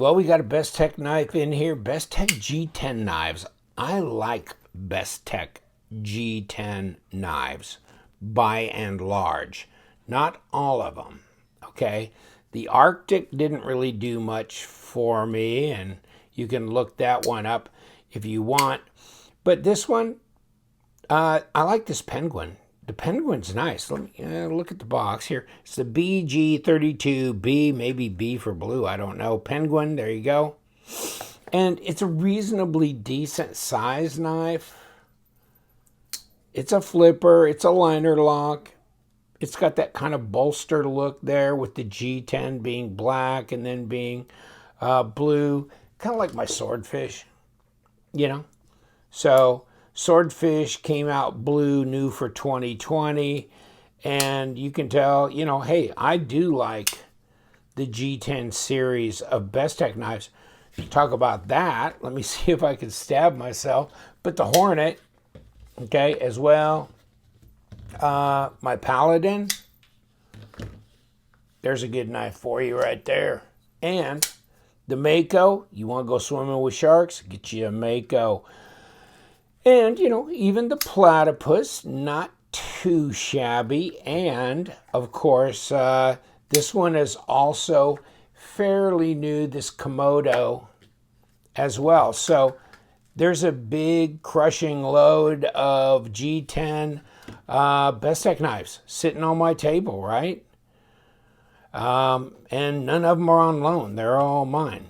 Well, we got a Best Tech knife in here. Best Tech G10 knives. I like Best Tech G10 knives by and large. Not all of them, okay? The Arctic didn't really do much for me, and you can look that one up if you want. But this one, I like this Penguin. The Penguin's nice. Let me look at the box here. It's the BG32B, maybe B for blue. I don't know. Penguin, there you go. And it's a reasonably decent size knife. It's a flipper. It's a liner lock. It's got that kind of bolster look there with the G10 being black and then being blue. Kind of like my Swordfish, you know. So Swordfish came out blue, new for 2020. And you can tell, you know, hey, I do like the G10 series of Best Tech knives. Talk about that. Let me see if I can stab myself. But the Hornet, okay, as well. My Paladin. There's a good knife for you right there. And the Mako. You want to go swimming with sharks? Get you a Mako. And, you know, even the Platypus, not too shabby. And, of course, this one is also fairly new, this Komodo as well. So there's a big crushing load of G10 Best Tech knives sitting on my table, right? And none of them are on loan. They're all mine.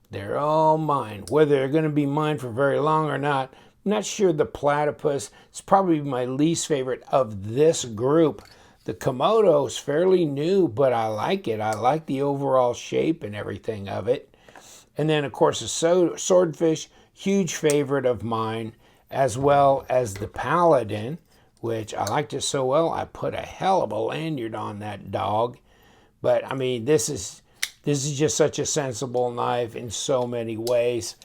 They're all mine. Whether they're going to be mine for very long or not, I'm not sure. The Platypus is probably my least favorite of this group. The Komodo is fairly new, but I like it. I like the overall shape and everything of it. And then, of course, the Swordfish, huge favorite of mine, as well as the Paladin, which I liked it so well, I put a hell of a lanyard on that dog. But, I mean, this is just such a sensible knife in so many ways.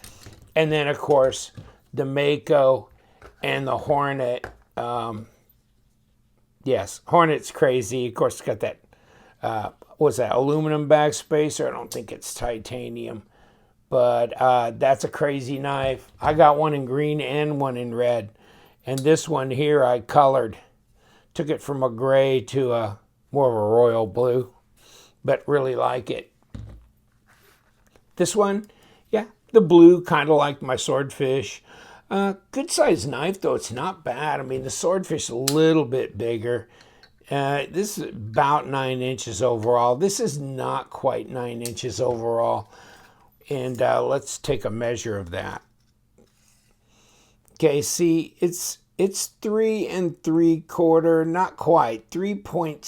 And then, of course, the Mako and the Hornet. Yes, Hornet's crazy. Of course, it's got that, what's that, aluminum backspacer? I don't think it's titanium. But that's a crazy knife. I got one in green and one in red. And this one here I colored. Took it from a gray to a more of a royal blue. But really like it. This one, yeah, the blue, kind of like my Swordfish. Good sized knife, though. It's not bad. I mean, the Swordfish is a little bit bigger. This is about 9 inches overall. This is not quite 9 inches overall. And let's take a measure of that. Okay, see, it's 3 3/4, not quite, 3.6,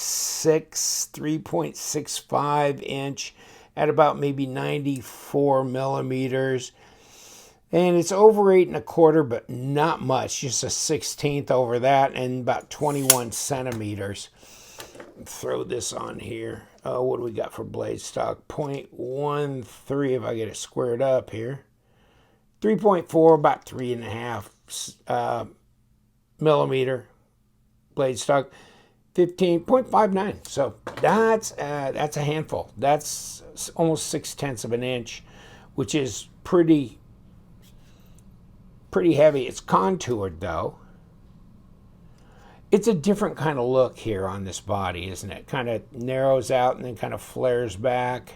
3.65 inch at about maybe 94 millimeters. And it's over 8 1/4, but not much, just a 1/16 over that, and about 21 centimeters. Throw this on here. What do we got for blade stock? 0.13 if I get it squared up here. 3.4, about 3.5 millimeter blade stock. 15.59. So that's a handful. That's almost 6/10 of an inch, which is pretty heavy. It's contoured though. It's a different kind of look here on this body, isn't it? Kind of narrows out and then kind of flares back.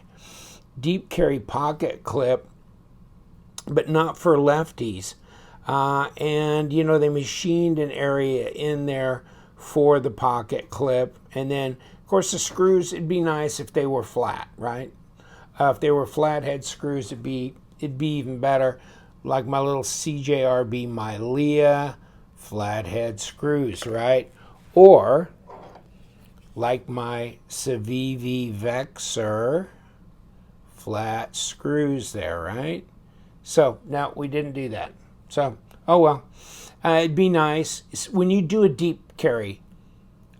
Deep carry pocket clip, but not for lefties. And, you know, they machined an area in there for the pocket clip. And then, of course, the screws, it'd be nice if they were flat, right? If they were flathead screws, it'd be even better. Like my little CJRB Milea flathead screws, right? Or like my Civivi Vexor flat screws there, right? So, no, we didn't do that. So, oh well. It'd be nice. When you do a deep carry,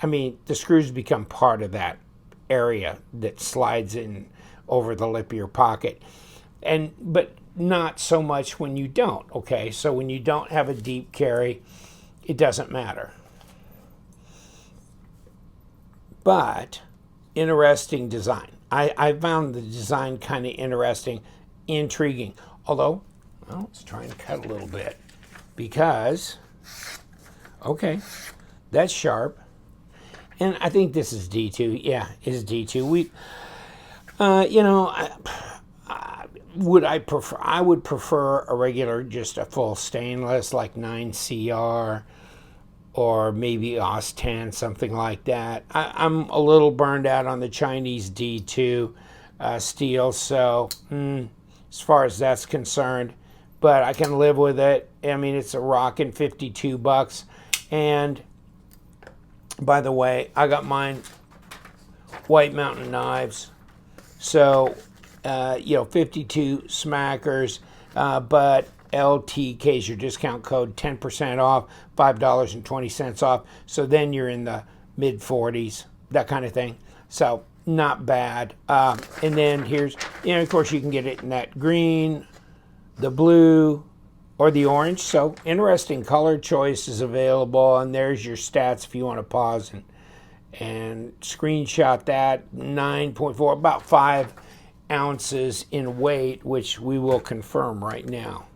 I mean, the screws become part of that area that slides in over the lip of your pocket. But not so much when you don't, okay? So when you don't have a deep carry, it doesn't matter. But interesting design. I found the design kind of interesting, intriguing. Although, well, let's try and cut a little bit because, okay, that's sharp. And I think this is D2. Yeah, it's D2. You know, I would prefer a regular, just a full stainless like 9CR or maybe OS10, something like that. I'm a little burned out on the Chinese D2 steel, so as far as that's concerned, but I can live with it. I mean, it's a rockin' $52. And by the way, I got mine White Mountain Knives. So, you know, 52 smackers, but LTK is your discount code, 10% off, $5.20 off. So then you're in the mid 40s, that kind of thing. So not bad. And then here's, you know, of course you can get it in that green, the blue, or the orange. So interesting color choices available. And there's your stats if you want to pause and screenshot that. 9.4, about 5 ounces in weight, which we will confirm right now.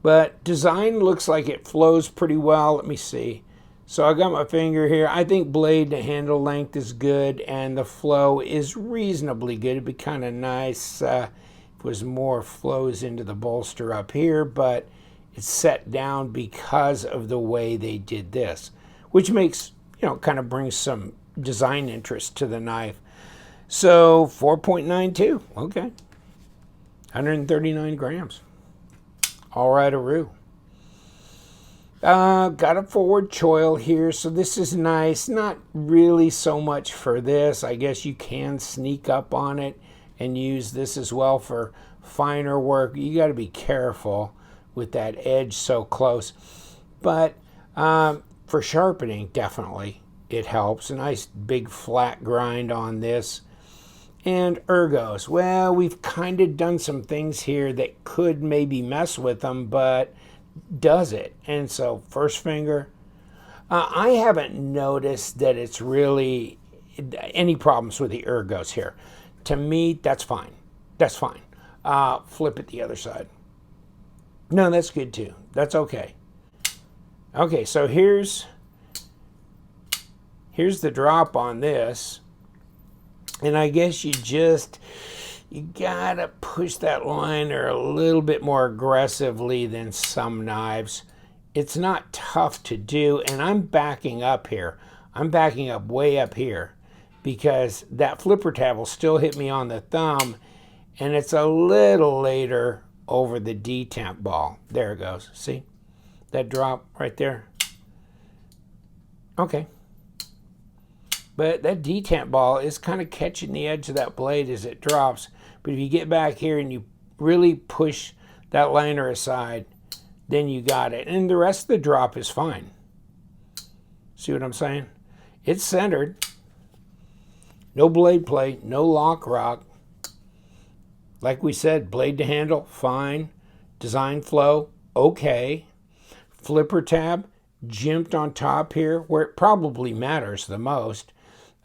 But design looks like it flows pretty well. Let me see. So I got my finger here. I think blade to handle length is good, and the flow is reasonably good. It'd be kind of nice if it was more flows into the bolster up here, but it's set down because of the way they did this, which makes, you know, kind of brings some design interest to the knife. So 4.92, okay. 139 grams. All right-a-roo. Got a forward choil here, so this is nice. Not really so much for this. I guess you can sneak up on it and use this as well for finer work. You got to be careful with that edge so close. But for sharpening, definitely it helps. A nice big flat grind on this. And ergos, well, we've kind of done some things here that could maybe mess with them, but does it? And so first finger, I haven't noticed that it's really any problems with the ergos here. To me, that's fine. That's fine. Flip it the other side. No, that's good too. That's okay. Okay, so here's the drop on this. And I guess you gotta push that liner a little bit more aggressively than some knives. It's not tough to do, and I'm backing up here. I'm backing up way up here because that flipper tab will still hit me on the thumb, and it's a little later over the detemp ball. There it goes. See that drop right there? Okay. But that detent ball is kind of catching the edge of that blade as it drops. But if you get back here and you really push that liner aside, then you got it. And the rest of the drop is fine. See what I'm saying? It's centered. No blade play, no lock rock. Like we said, blade to handle, fine. Design flow, okay. Flipper tab, jimped on top here, where it probably matters the most.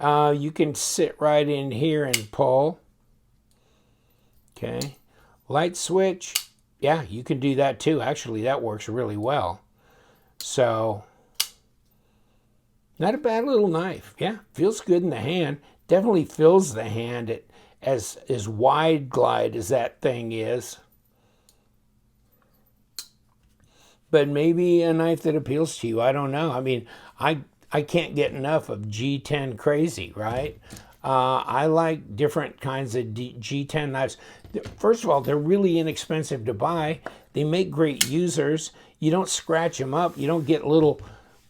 You can sit right in here and pull. Okay. Light switch. Yeah, you can do that too. Actually, that works really well. So, not a bad little knife. Yeah, feels good in the hand. Definitely fills the hand as wide glide as that thing is. But maybe a knife that appeals to you. I don't know. I mean, I can't get enough of G10 crazy, right? I like different kinds of G10 knives. First of all, they're really inexpensive to buy. They make great users. You don't scratch them up. You don't get little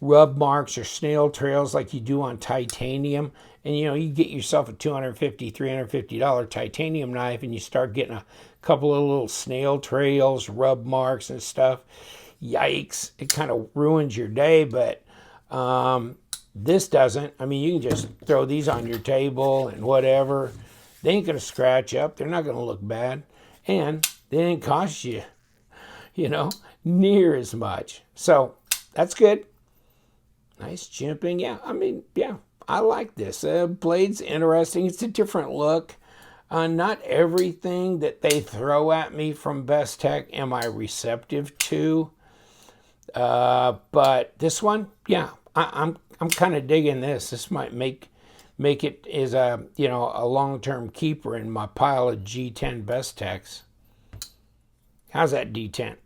rub marks or snail trails like you do on titanium. And, you know, you get yourself a $250, $350 titanium knife and you start getting a couple of little snail trails, rub marks and stuff. Yikes. It kind of ruins your day, but this doesn't. I mean, you can just throw these on your table and whatever. They ain't going to scratch up. They're not going to look bad. And they didn't cost you, you know, near as much. So that's good. Nice jimping. Yeah, I mean, yeah, I like this. Blade's interesting. It's a different look. Not everything that they throw at me from Bestech am I receptive to. But this one, yeah, I'm kind of digging this. This might make it as a a long-term keeper in my pile of G10 Bestechs. How's that D10?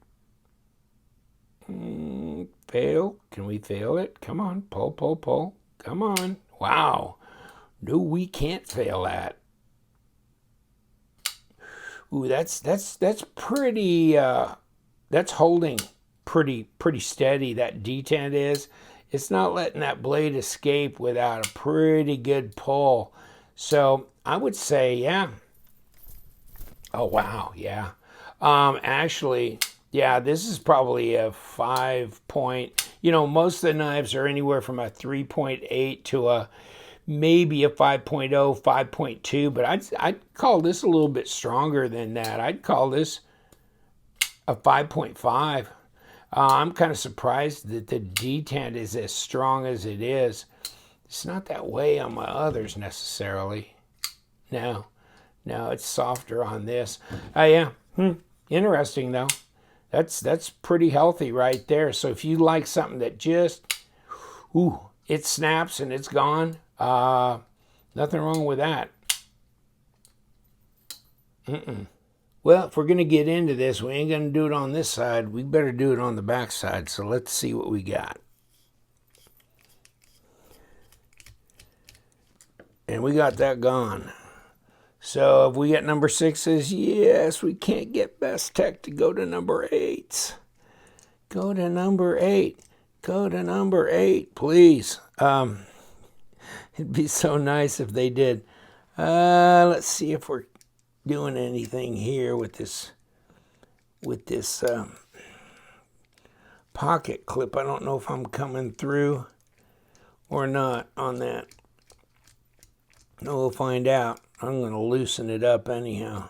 Fail? Can we fail it? Come on, pull, pull, pull. Come on. Wow. No, we can't fail that. Ooh, that's pretty. That's holding pretty steady. That D10 is. It's not letting that blade escape without a pretty good pull. So I would say, yeah. Oh wow, yeah. Actually, yeah, this is probably a 5 point. Most of the knives are anywhere from a 3.8 to a maybe a 5.0, 5.2, but I'd call this a little bit stronger than that. I'd call this a 5.5. I'm kind of surprised that the D10 is as strong as it is. It's not that way on my others necessarily. No, it's softer on this. Yeah, interesting though. That's pretty healthy right there. So if you like something that just, it snaps and it's gone, nothing wrong with that. Well, if we're going to get into this, we ain't going to do it on this side. We better do it on the back side. So let's see what we got. And we got that gone. So if we get number 6s, yes, we can't get Bestech to go to number 8s. Go to number 8. Go to number 8, please. It'd be so nice if they did. Let's see if we're doing anything here with this pocket clip. I don't know if I'm coming through or not on that. No, we'll find out. I'm going to loosen it up anyhow.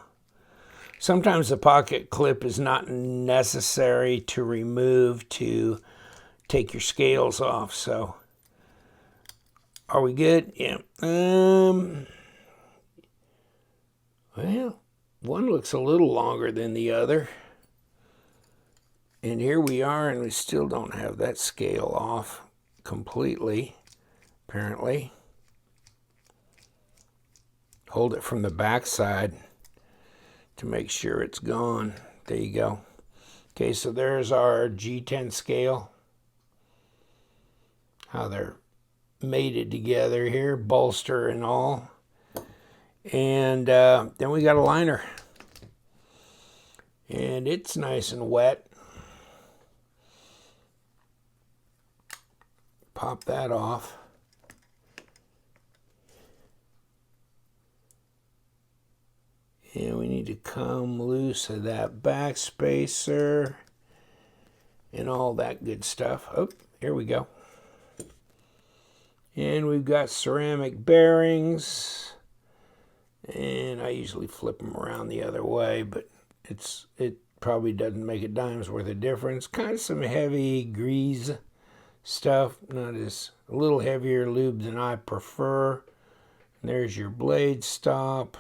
Sometimes the pocket clip is not necessary to remove to take your scales off. So, are we good? Yeah. Well, one looks a little longer than the other. And here we are, and we still don't have that scale off completely, apparently. Hold it from the back side to make sure it's gone. There you go. Okay, so there's our G10 scale. How they're mated together here, bolster and all. And then we got a liner. And it's nice and wet. Pop that off. And we need to come loose of that back spacer and all that good stuff. Oh, here we go. And we've got ceramic bearings. And I usually flip them around the other way, but it probably doesn't make a dime's worth of difference. Kind of some heavy grease stuff. Not as a little heavier lube than I prefer. And there's your blade stop,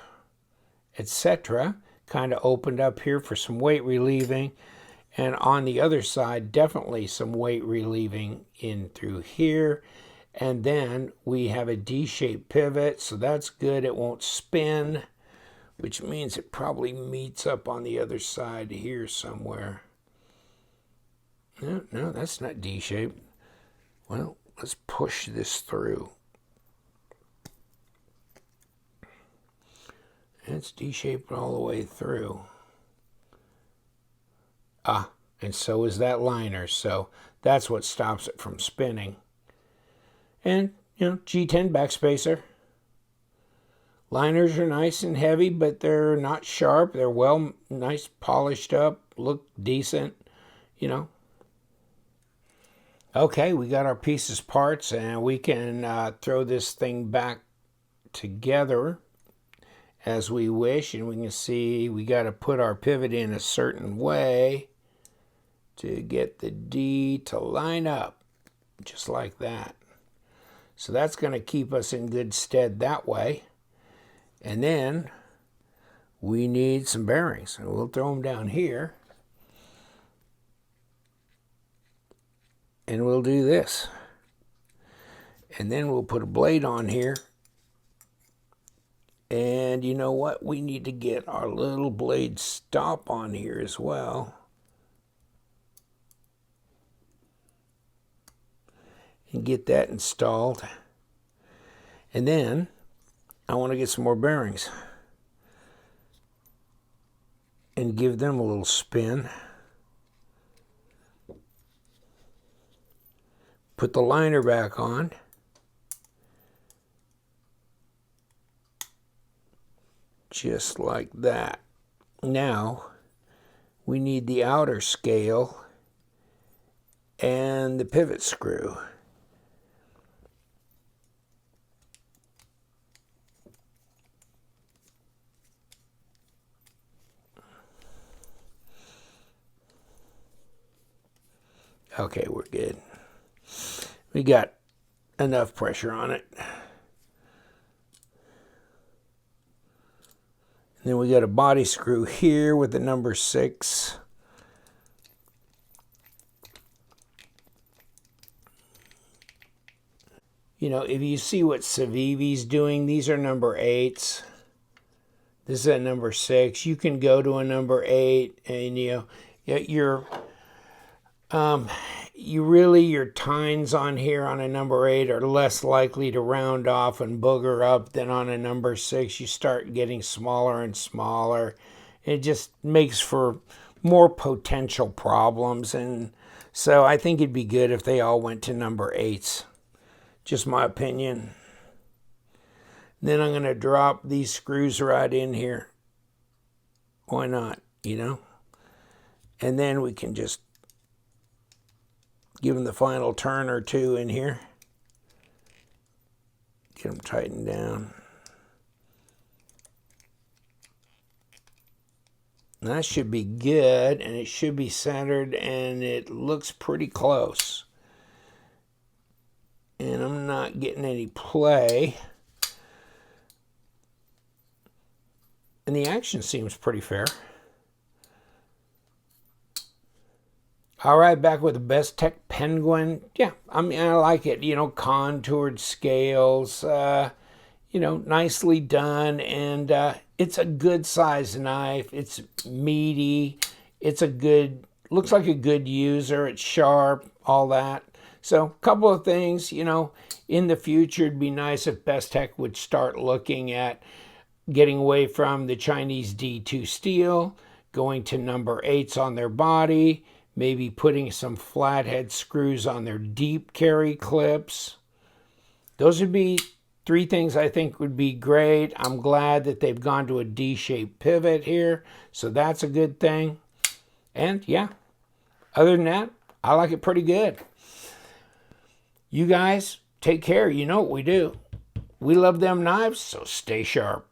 etc. Kind of opened up here for some weight relieving. And on the other side, definitely some weight relieving in through here. And then we have a D-shaped pivot, so that's good. It won't spin, which means it probably meets up on the other side here somewhere. No, that's not D-shaped. Well, let's push this through. It's D-shaped all the way through. And so is that liner, so that's what stops it from spinning. And, G10 backspacer. Liners are nice and heavy, but they're not sharp. They're nice, polished up, look decent, Okay, we got our pieces parts, and we can throw this thing back together as we wish. And we can see we got to put our pivot in a certain way to get the D to line up, just like that. So that's going to keep us in good stead that way. And then we need some bearings. And we'll throw them down here. And we'll do this. And then we'll put a blade on here. And you know what? We need to get our little blade stop on here as well. And get that installed. And then I want to get some more bearings. And give them a little spin. Put the liner back on. Just like that. Now, we need the outer scale and the pivot screw. Okay, we're good. We got enough pressure on it. And then we got a body screw here with the number 6. You know, if you see what Civivi's doing, these are number 8s. This is a number 6. You can go to a number 8, and your tines on here on a number 8 are less likely to round off and booger up than on a number 6. You start getting smaller and smaller. It just makes for more potential problems, and so I think it'd be good if they all went to number 8s. Just my opinion. Then I'm going to drop these screws right in here. Why not, you know? And then we can just give them the final turn or two in here. Get them tightened down. And that should be good, and it should be centered, and it looks pretty close. And I'm not getting any play. And the action seems pretty fair. All right, back with the Bestech Penguin. Yeah, I mean, I like it. You know, contoured scales, you know, nicely done. And it's a good size knife. It's meaty. It's a good, looks like a good user. It's sharp, all that. So a couple of things, you know, in the future, it'd be nice if Bestech would start looking at getting away from the Chinese D2 steel, going to number 8s on their body, maybe putting some flathead screws on their deep carry clips. Those would be 3 things I think would be great. I'm glad that they've gone to a D-shaped pivot here, so that's a good thing. And yeah, other than that, I like it pretty good. You guys take care. You know what we do. We love them knives, so stay sharp.